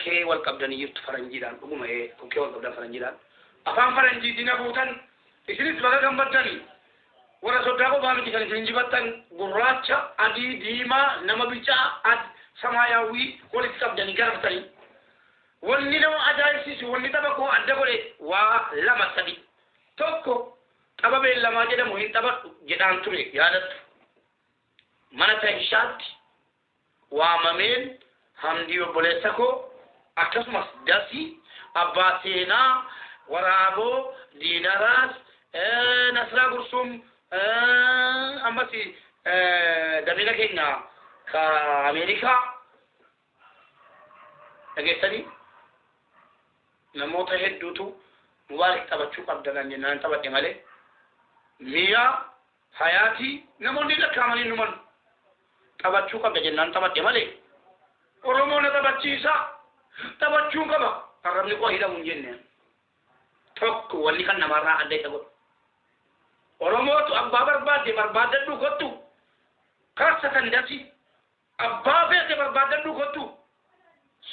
كوكي والقبضان يرت فرنجيران أقوم إيه كوكي والقبضان فرنجيران أفهم فرنجي دينا بوتان إسرائيل بقى كم بدني ورا صدقوا بام كي كان فرنجي بتان غراتشا أدي ديما نما بيتشا أد سماياوي كل قبضان يكرفتني والنيلو أجايسيس والنيتابكو أدبولي ولما سبي توكو أبا بيلا ما جدا مهم تبا جدان تري يادت mana ta'ishati wa mamen hamdi obole sako akasmas dasi abasena warabo dinaras nasra gursum ambasi damina kenya ka amerika agesani namota heddutu mubarak tabachu qabdalan nan tabate male miya hayati namonni lakamani numan tabachu ka bejennan tabate male oromo na tabachisa tabachu ka ba arabni ko hida mun jenne tok wali kan namara adde tago oromo to abba barbade du gotu kasatan dasi abba be barbade du gotu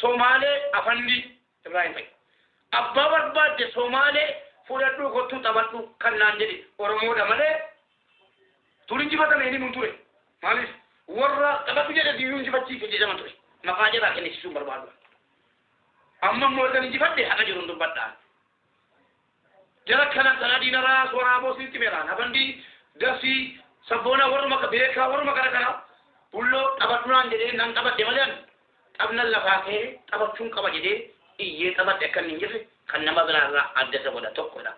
somale afandi ibrahim bay abba barbade somale fuda du gotu tabatu kan nanjedi oromo da male turinji bata ne ni mun ture malis warra tabatu jede di yunji batti fi zaman ture makaje ba kene su barbado amma mo tan ji fadde haka jirun dum badda jara kana kana dina ras wara bo sinti meran abandi dasi sabona warma maka beka warma kala kana pullo tabatu nan jede nan tabate malen abna la faake tabatun kaba jede iye tabate kan ninjefe kan nama bana adde sa boda tokko da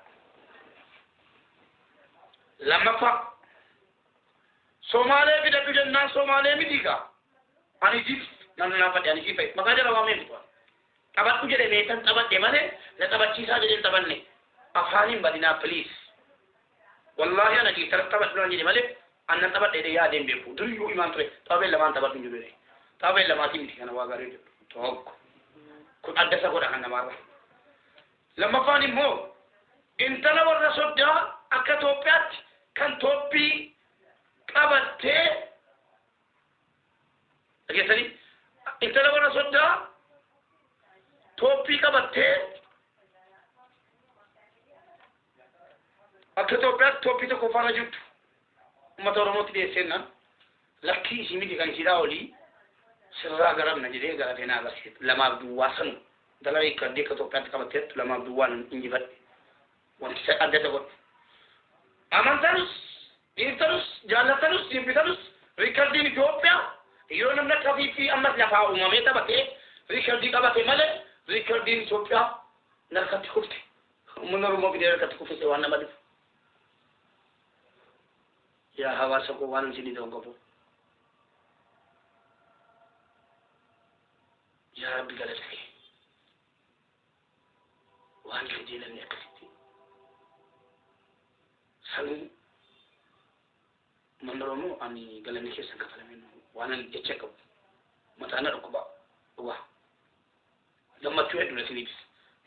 lamma fa somale bida bijanna somale midiga ani jip nan na fati ani jipai makaja rawa men ko tabat kujede me tan tabat de male la tabat ci sa de tabanne afani badina police wallahi ana ki tar tabat no ni male anna tabat de ya dembe fu dur yu iman tre tabe la man tabat njude ne tabe la ma timti kana waga re to ko adda sa ko da hanna marra lamma fani mo intala warra sodda akatopet kan topi kabate agesani intala wana sodda topi kabate akatopet topi to ko fara juttu matoro moti de senna lakki simidi kan sidawli sirra garam najide garate na gasit lama abdu wasan dalay kadde katopet kabate lama abdu wan inji bat won sa adda to amantarus Irtarus, Jalatarus, Impitarus, Ricardin Ethiopia, Iron and Nakavipi, and Maslapa, Mameta Bate, Ricardin Abate Male, Ricardin Ethiopia, Nakatukuti, Monomobi, Katukuti, one number. Ya Havasako, one in the Ongopo. Ya Bigalati. One Kajil and Yakati. Salu. Mandoromo ani galani ke sanka falamin wanan ya check up matana da kuba wa lamma tuwe dole filibis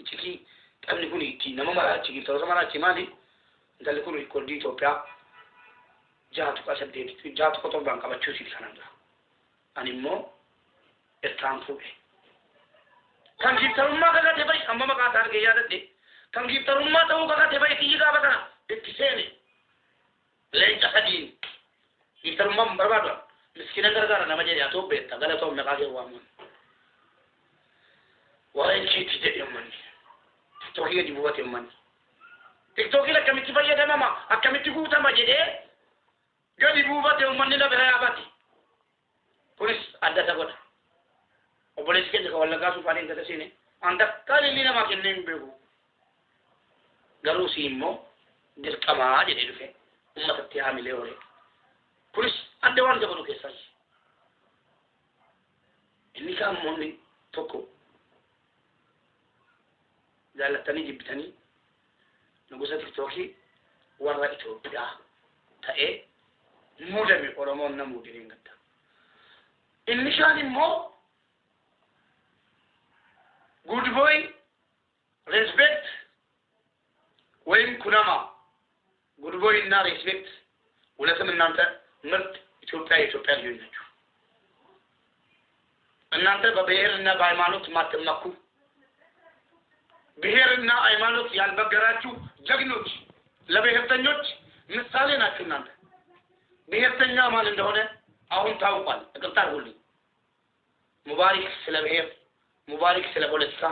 ciki tamni kuni ti na mama ciki to sama na cimali dal kuni ko di Ethiopia jaatu ka sabde jaatu ko to banka ba chusi kananda ani mo estanfu kan ki tarumma ga te bai amma maka tar ge yada de kan ki tarumma to ga te bai ti ga bata tikisene len tasadin Itarumam berbadu, miskin negara nama jadi atau beta, kalau tu mereka kaya waman. Wahai citi yang mana? TikTok ini dibuat yang mana? TikTok ini kami tiba ya mama, kami tiba utama jadi, jadi dibuat yang mana ni beraya abadi. Polis ada sahaja. Polis kita kalau laga paling ke sini, anda kali ni nama kini beru. Garu simo, dirkama jadi tu fe, umat tiada milik orang. Polis ada orang jago kesal. Ini kan moni toko. Jalan tani jibitani. Nugusa TikToki warna itu dah. Tae muda mi orang mana muda ni ngata. Ini kan mo good boy respect. Wain kunama good boy na respect. Ulah semen nanti. Mert Ethiopia Ethiopia yönetiyor. እናንተ በብሔርና በሃይማኖት ማትመኩ ብሔርና ሃይማኖት ያልበገራችሁ ጀግኖች ለብሔርተኞች ምሳሌ ናችሁ እናንተ ብሔርተኛ ማን እንደሆነ አሁን ታውቋል ይቅርታ አድርጉልኝ ሙባሪክ ስለ ብሔር ሙባሪክ ስለ ፖለቲካ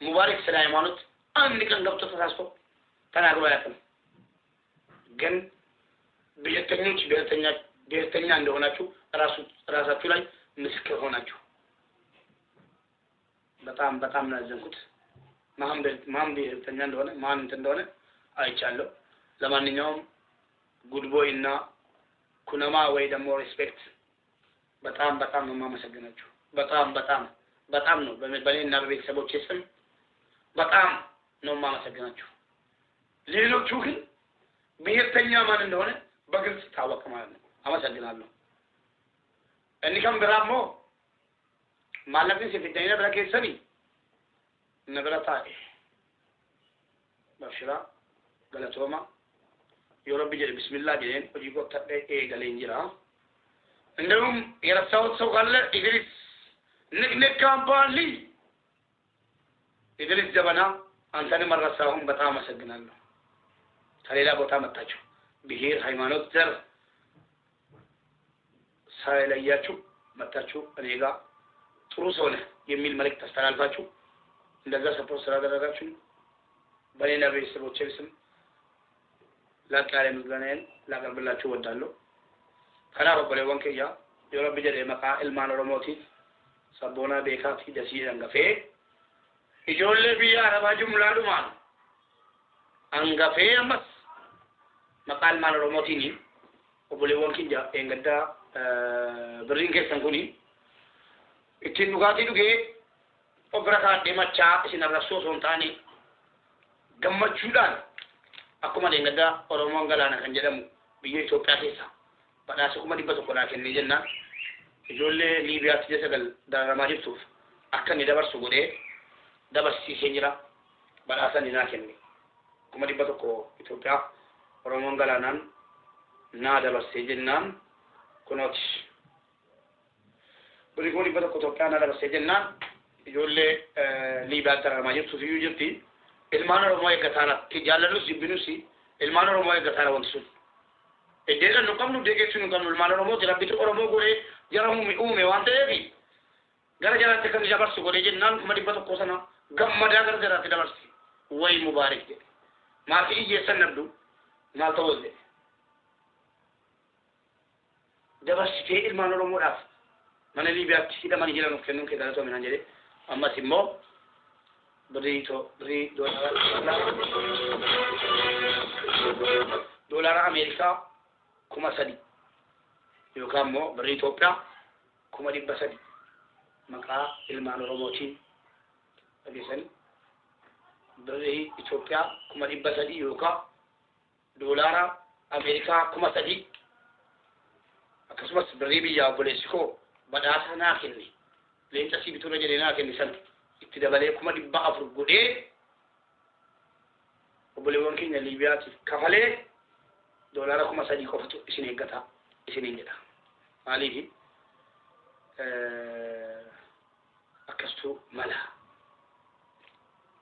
ሙባሪክ ስለ ሃይማኖት አንድ ቀን ገብቶ ተሳስቶ ተናግሮ ያውቃል ግን ብሔርተኛ እንደሆናችሁ ራሳችሁ ላይ ምስክር ሆናችሁ በጣም ነው ያዘንኩት ማን ብሔርተኛ እንደሆነ ማን እንደሆነ አይቻለሁ ለማንኛውም ጉድ ቦይ እና ኩነማ ወይ ደግሞ ሪስፔክት በጣም ነው ማመሰግናችሁ በጣም ነው በእኔና በቤተሰቦቼ ስም በጣም ነው ማመሰግናችሁ ሌሎቹ ግን ብሔርተኛ ማን እንደሆነ በግልጽ ታወቀ ማለት ነው አመሰግናለሁ እንከም ብራሞ ማለትን ሲፈተኛ ብራከሰኒ ነብራታ በሽራ ገለቶማ የረብ ጀል ቢስሚላህ ጀን ወዲቆ ተደ ገለንጅራ እንደውም የረሳውት ሰው ካለ ኢድሪስ ንቅንቅ ካምፓኒ ኢድሪስ ጀበና አንተን መረሳሁን በጣም አመሰግናለሁ ከሌላ ቦታ መጣችሁ ብሔር ሃይማኖት ዘር ሳይለያችሁ መጣችሁ እኔ ጋር ጥሩ ሰው ነህ የሚል መልእክት ተስተላልፋችሁ እንደዛ ሰፖርት ስላደረጋችሁ በሌላ ቤተሰቦቼ ስም ላቃለ ምዝጋናን ላቀርብላችሁ ወዳለሁ ከናው በለወን ከያ የረብ ጀል የመቃ ኢልማን ሮሞቲ ሰቦና ቤካቲ ደሲ አንገፌ ኢጆሌ ቢያ አረባ ጁምላዱ ማን አንገፌ አመስ መቃል ማን ሮሞቲኒ ወበለወን ከያ እንገዳ ብሪንጌ ሰንኩኒ itti dhugaatii dhugee obra kaadhee machaa isin arrabsoo osoo hin taane gammachuudhaan akkuma leengaddaa Oromoon galaana kan jedhamu biyya Itoophiyaa keessa badhaasa 100 kennee jennaan ijoollee Liibiyaatti sagal dararamaa jirtuuf akka inni dabarsu godhee dabarsiisee jira badhaasa ni naa kenne 100 Itoophiyaa Oromoon galaanaan naa dabarsee jennaan kunooti بريكوني بدو كتوكانا على سجننا يقول لي بعد ترى ما جبت في يوجدتي المانو رموي كثارة تجاللو زبنوسي المانو رموي كثارة ونسون إدينا نقام نديك شنو كانوا المانو رموي جرب بيتو رموي قولي جرامو مي وانته يبي جرا تكلم جبر سقولي جنان كم بدو كوسنا قم مدى جرا تدبرسي وين مبارك ده ما في يسن نبدو ما توزع دبرسي في المانو رموي راف من اللي بيأتي إذا ما نجينا نفكرون كذا تو من عندي أما سيمو بري دولار أمريكا كم سدي يوكامو بري توبيا كم دي بسدي مكا إلمان روموتين أبيسن بري توبيا كم دي بسدي يوكا دولار أمريكا كم سدي أكسمس بري بيا بوليسكو badhaasa naa kenni leenca siibituuna jedhee naa kenni san itti dabalee 400 godhee obboleewwan keenya Liibiyaatiif kafalee doolaara 3,000 qofatu isin eeggata isiniin jedha maaliif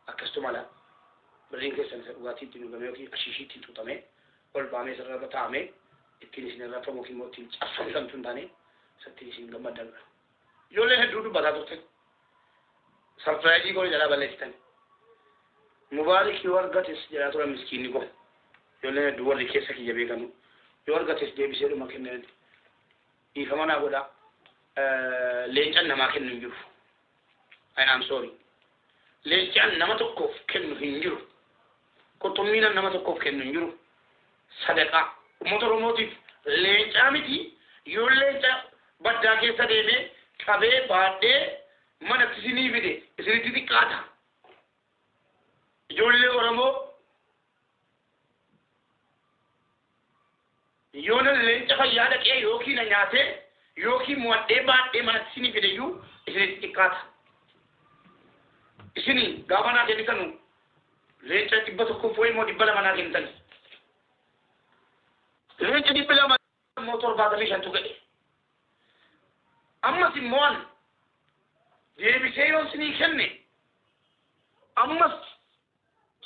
akkastu mala birriin keessan isa dhugaatii ittiin dhugamee yookiin ashiishii ittiin xuuxamee ol baamee sirra taa'amee ittiin isin irra famu yookiin ittiin cabsamtu hin taane Satti सिंह गम्मत डल जो ले ढूंढ बता दो थे सरप्राइज ही कोई जरा बलेस्टन मुबारक योर गतिस जरा थोड़ा मिस्कीन को जो ले डुवर लिखे सकी जब एक हम योर गतिस जे बिसेरो मकिन ने ई कमाना गोदा लेंचन नमाकिन निंजु आई एम सॉरी लेंचन नमतो को किन निंजु को तुमीना नमतो को किन निंजु सदका मोटरो मोटिव लेंचामिति यो लेंचा बड्डा के सदे में कबे बाटे मन तिसिनी बिदे इसरी तिति काटा जोले ओरमो योन लेंचा का याद के योकी न न्यासे योकी मुअड्डे बाटे मन तिसिनी बिदे यू इसरी तिति काटा इसनी गावना के निकनु लेंचा तिब्बत को फोई मो दिब्बला मना के निकनु लेंचा दिब्बला मोटर बादली शंतु के amma simon deebisee yoo isinii kenne ammas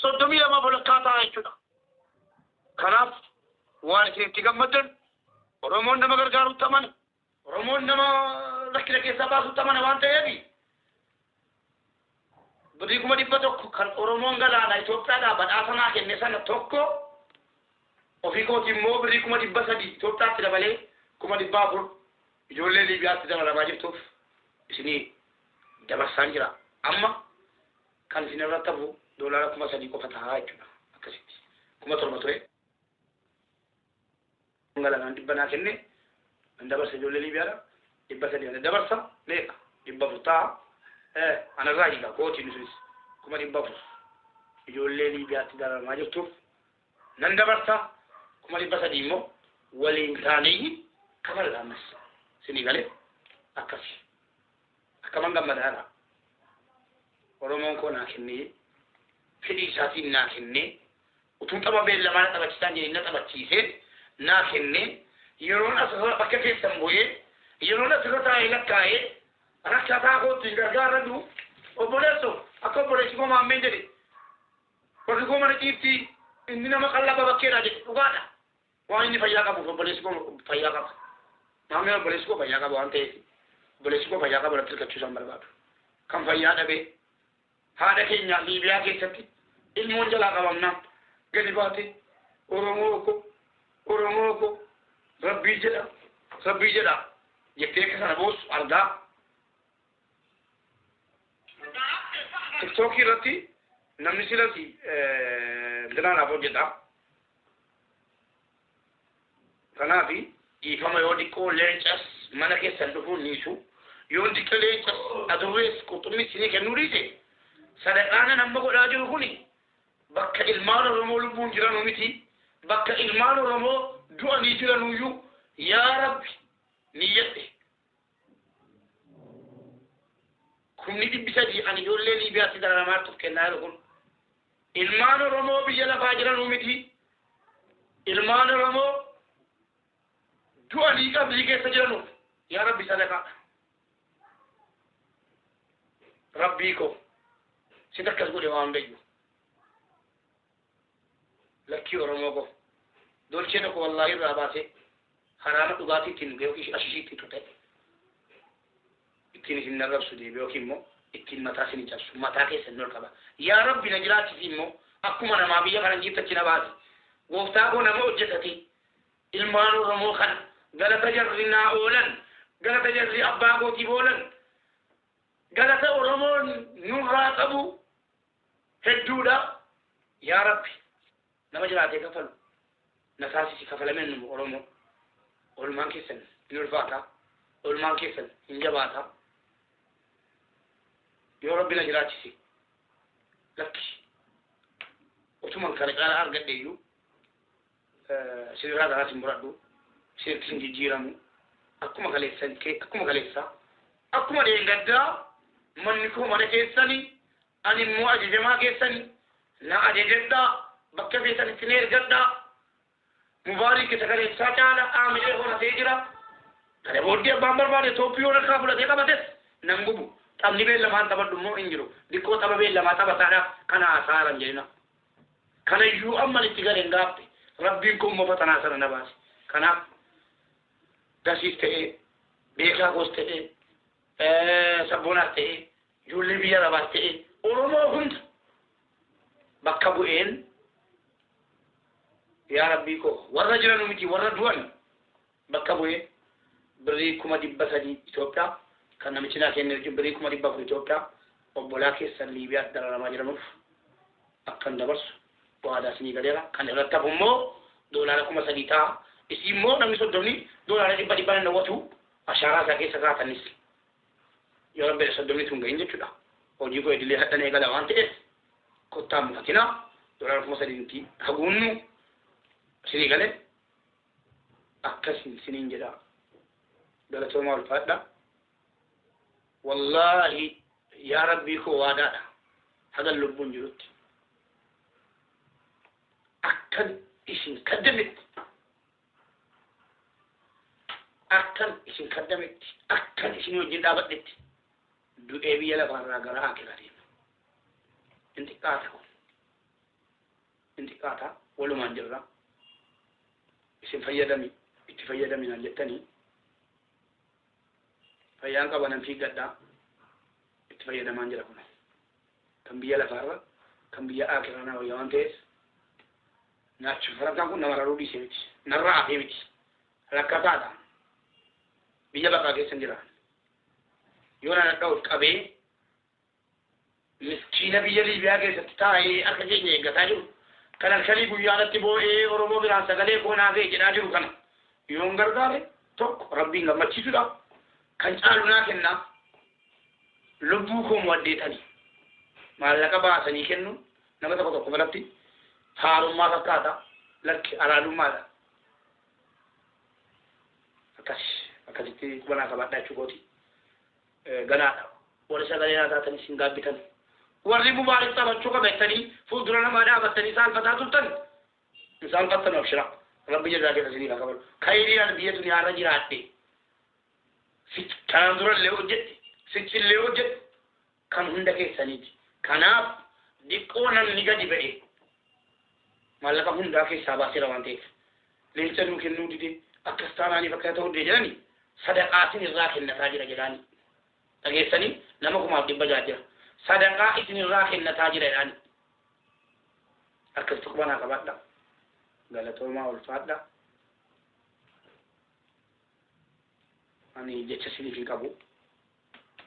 soddomii lama bolakkaa ta'a jechuudha. Kanaaf waan isinitti gammaddan Oromoon nama gargaarutti amane, Oromoon nama rakkina keessaa baasutti amane waan ta'eef birrii 100 kan Oromoon galaana Itoophiyaadhaa badhaasa naa kenne sana tokko ofii kooti immoo birrii 300 Itoophiyaatti dabalee 400 ijoollee Liibiyaatti dabalamaa jirtuuf isinii dabarsaan jira. Amma kan isin irratti hafu doolaara 3,000 qofa ta'a jechuudha. Akkasitti 7,000 ture. Galanaan dhibba naa kenne an dabarsa ijoollee Liibiyaadha 300 dabarsa meeqa 400 ta'a. Anarraa hiika kootiin sunis 400 ijoollee Liibiyaatti dabalamaa jirtuuf nan dabarsa 300 immoo waliin taanee kafaladha ammas isinii galee akkasi. Akkaman gammadaadha. Oromoon koo naa kennee fedhii isaatiin naa kennee utuun xaba beellamaa taphachiisaan jedhee na taphachiisee naa kennee yeroon asirra bakka keessan bu'ee yeroon asirra taa'ee lakkaa'ee rakkataa kootti gargaaradu obboleesso akka obboleessi koo maammeen jedhe warri koo mana ciiftii inni nama qallaba bakkeedha jedhe dhugaadha. Waan inni fayyaa qabuuf obboleessi koo fayyaa qaba. Maammeen obboleessi koo fayyaa qaba waan ta'eef obboleessi koo fayyaa qaba irratti hirkachiisuu hin barbaadu. Kan fayyaa dhabee haadha keenya Liibiyaa keessatti ilmoon jalaa qabamnaan gadi baate Oromoo ko Rabbii jedha jettee akka sana boossu argaa. TikTok irratti namni silati ganaanaaf hojjeta. Kanaaf dhiifama yoo xiqqoo leencas mana keessan dhufuun niisu yoo xiqqoo leencas adurrees qurxummii isinii kennuu dhiise sadaqaana nama godhaa jiru kuni bakka ilmaan Oromoo lubbuun jiran miti bakka ilmaan Oromoo du'anii jiranuyyuu yaa Rabbi niyyadhe. Kumni 300 ani ijoollee Liibiyaatti dararamaatuuf kennaa jiru kun ilmaan Oromoo biyya lafaa jiranuu miti ilmaan Oromoo du'anii qabrii keessa jiranuuf yaa Rabbi sadaqaa. Rabbii koo sit akkas godhe waan beeyyu lakkii Oromoo koo dolchee tokko wallaahi irraa baasee haraama dhugaatii ittiin dhugee yookiin ashishiitti tutte ittiin isin narrabsu deebi'ee yookiin immoo ittiin mataa isin cabsu mataa keessan ol qaba. Yaa Rabbi na jiraachisi immoo akkuma namaa biyya kana jiibtachi na baase gooftaa koo nama hojjetate ilmaan Oromoo kana galata jarri naa oolan galata jarri abbaa kootiif oolan galata Oromoon nurraa qabu hedduudha. Yaa Rabbi nama jiraatee kafalu na taasisi kafalameen nu Oromoo olmaan keessan hin ulfaata olmaan keessan hin jabaata. Yoo Rabbi na jiraachisi lakki utuman kana caalaa argadheeyyuu sirraa garaa sin muradhu sirriitti sin jijjiiramu akkuma kaleessaa akkuma deengaddaa manni koo mana keessanii ani immoo ajajamaa keessanii na ajajadhaa bakka keessanitti na ergadhaa mubaarik isa kaleessaa caala aamilee horatee jira. Kana booddee abbaan barbaade Itoophiyoo harkaa fudhatee qabates nan gubu taphni beellamaan taphadhu immoo hin jiru dikkoo tapha beellamaa taphataadhaaf kana haasaaran jedhina. Kanayyuu amman itti galeen gaafte Rabbiin kun immoo fatanaa sana na baase. Kanaaf gasiis ta'ee beekaa goos ta'ee sabboonaas ta'ee ijoollee biyya lafaas ta'ee Oromoo hunda bakka bu'een yaa Rabbii koo warra jiran miti warra du'an bakka bu'ee birrii 300 Itoophiyaa kan namichi naa kenne birrii 400 Itoophiyaa obbolaa keessan Liibiyaatti dararamaa jiranuuf akkan dabarsu waadaa isinii galeera. Kan irratti hafu immoo doolaara 3,000 ta'a. Isin immoo namni 30 doolaara 100 nawwatu ashaaraa isaa keessa kaatanis yoo Rabbi 30 tun gahin jechuudha. Hojii koo idilee hadhan eegala waan ta'eef kottaa mufatina doolaara 3,000 haguunnu isinii galee akkasin isiniin jedha. Galatoomaa ulfaadha. Wallaahi yaa Rabbii koo waadaadha hagan lubbuun jirutti akkan isin kaddametti akkan isin wajjin dhaabadhetti du'ee biyya lafarraa gara akiraa deema. Intiqaata kun. Intiqaata walumaan jirra. Isin fayyadami itti fayyadaminaan jettanii fayyaan qabanan fiigadhaa itti fayyadamaan jira kun. Kan biyya lafarra kan biyya akiraa naa wayyaa waan ta'eef nyaachuuf farankaan kun nama raruu dhiisee miti. Narraa hafee miti. Rakkataadha. Biyya bakkaa keessa jira. Yoo na dha'uuf qabee miskiina biyya Liibiyaa keessatti taa'ee akka keenya eeggataa jiru kan halkanii guyyaadatti boo'ee Oromoo biraan sagalee koonaa ga'e jedhaa jiru kana yoon gargaare tokko rabbiin gammachiisuudhaaf kan caalu naa kennaa lubbuu koo muwaddeetanii maallaqa baasanii kennu nama tokko tokko biratti haarummaa fakkaata lakki araadummaadha. Akkasitti kubanaa qabaadhaa jechuukooti. Ganaadha. Warri sagalee naa taatanii isin gaabbitan. Warri mubaarik taphachuu qabeettanii fuuldura namaa dhaabattanii saalfataa turtan. Saalfattan abshira. Rabbi jallaa keessa isinii kan qabalu. Kayiriidhaan biyya duniyaarra jiraadhe. Kanaan durallee hojjette. Sichillee hojjette. Kan hunda keessaniiti. Kanaaf diqqoo namni gadi ba'e. Maallaqa hundaa keessaa baaseera waan ta'eef. Leenca nuu kennuu dide akkas taanaaniif akka ta'u jedhanii sadaqaatiin irraa kennataa jira jedhaani. Dhageessanii nama 1,100 jira. Sadaqaa isin irraa kennataa jira jedhaani. Akkasitti qubanaa qabaadha. Galatoomaa ulfaadha. Ani jecha isiniif hin qabu.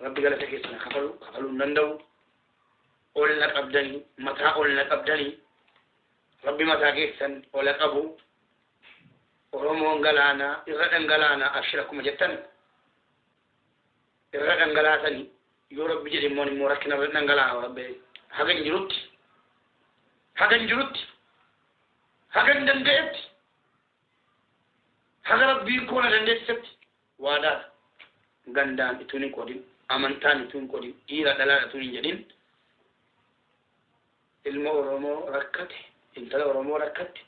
Rabbi galata keessan kafaluu hin danda'u. Olna qabdanii mataa olna qabdanii Rabbi mataa keessan ola qabu. Oromoon galaanaa irra dhangalaanaa abshira akkuma jettan irra dhangalaatanii yoo Rabbi jedhe immoo rakkina irra dhangalaa'a Rabbi hagan jirutti hagan danda'etti haga Rabbiin koona dandeessisetti waadaadha gandaan ituun hin qodin amantaan ituun hin qodin dhiira dhalaa ituun hin jedhin ilma Oromoo rakkate intala Oromoo rakkatte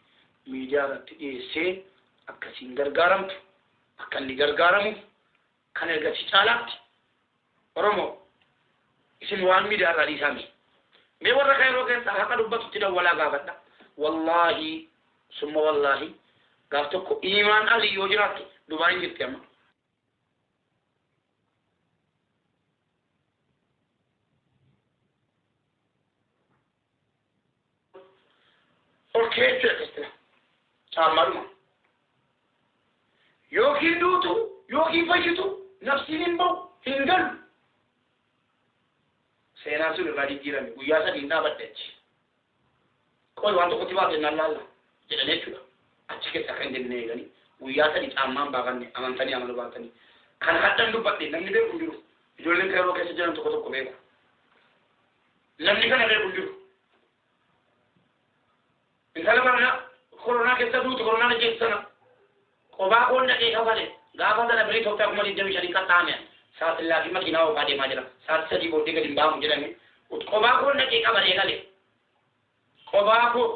miidiyaa irratti dhiyeessee akkasiin gargaaramtu akka inni gargaaramu kan ergasii caalaatti Oromoo isin waan miidiyaa irraa dhiisaami. Mee warra Kaayiroo keessaa haqa dubbatutti dawwalaa gaafadha. Wallaahi summa wallaahi gaaf tokko iimaan alii yoo jiraattu Dubaayin jirti amma. Olkee jechuudha caammadhuma. Yookiin duutu yookiin fayyitu nafsiin hin bahu hin galu. Seenaan sun irraa jijjiirame guyyaa 3 dhaabadde achi. Qoy waan tokkotti baatee naan laalla jedhanii jechuudha. Achi keessa kan jennee eeganii guyyaa 3 caammaan baafanne amantanii amanu baatanii. Kan haddan dubbadde namni beeku hin jiru. Ijoolleen Kaayiroo keessa jiran tokko tokko beeku. Namni kana beeku hin jiru. Intala barana koronaa keessa duutu koronaa jeessana. Qobaa koon dhaqee kafale gaafa sana birii tokko akkuma 25 qaxxaame saatillaa fi makiinaa oofaa deemaa jira. Saati 3 booddee gadi hin baamu jedhame. Qobaa koon dhaqee qabalee galee. Qobaa koo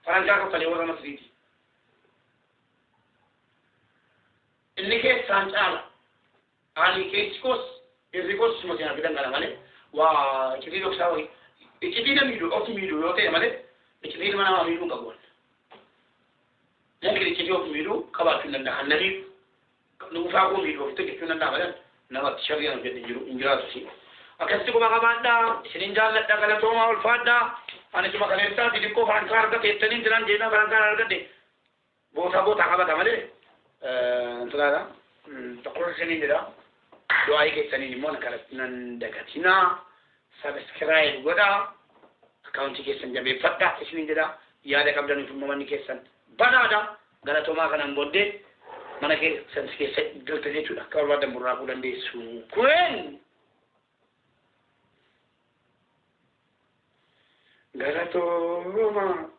farankaa kaffalee warra Masriiti. Inni keessaan caala. Ani keessi koos irri koos makiinaa fi dangala malee. Waa ikitii dhoksaa wayii. Ikitii namiidhu ofi miidhu yoo ta'e malee ikitii nama namaa miidhuu qabu. Namni ikitii ofi miidhuu qabaachuu hin danda'a. Namiidhu dhuunfaa koo miidhuu ofitti jechuu hin danda'a malee namatti shari'aan jedhe jiru hin jiraatu si. Akkasitti kuma qabaadhaa isinin jaalladha galatoomaa ulfaadhaa. Ani cuma kaleessaa xixiqqoo farankaa arga keessaniin jiran jedhaa farankaa argadde bootaa qabata malee intalaadha tokko isiniin jedha du'aayii keessaniin immoo nan dagatinaa sabiskiraayib godhaa akkaawuntii keessan jabeeffadhaa isiniin jedha yaada qabdaniif immoo manni keessan banaadha galatoomaa kanaan booddee mana keessan keessa galte jechuudha akka barbaadan burraaquu dandeessu kun galatoma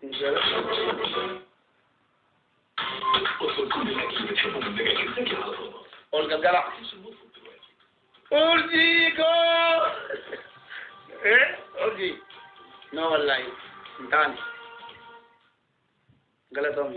Olga gala Orjigo Orji no wallahi intani galatoma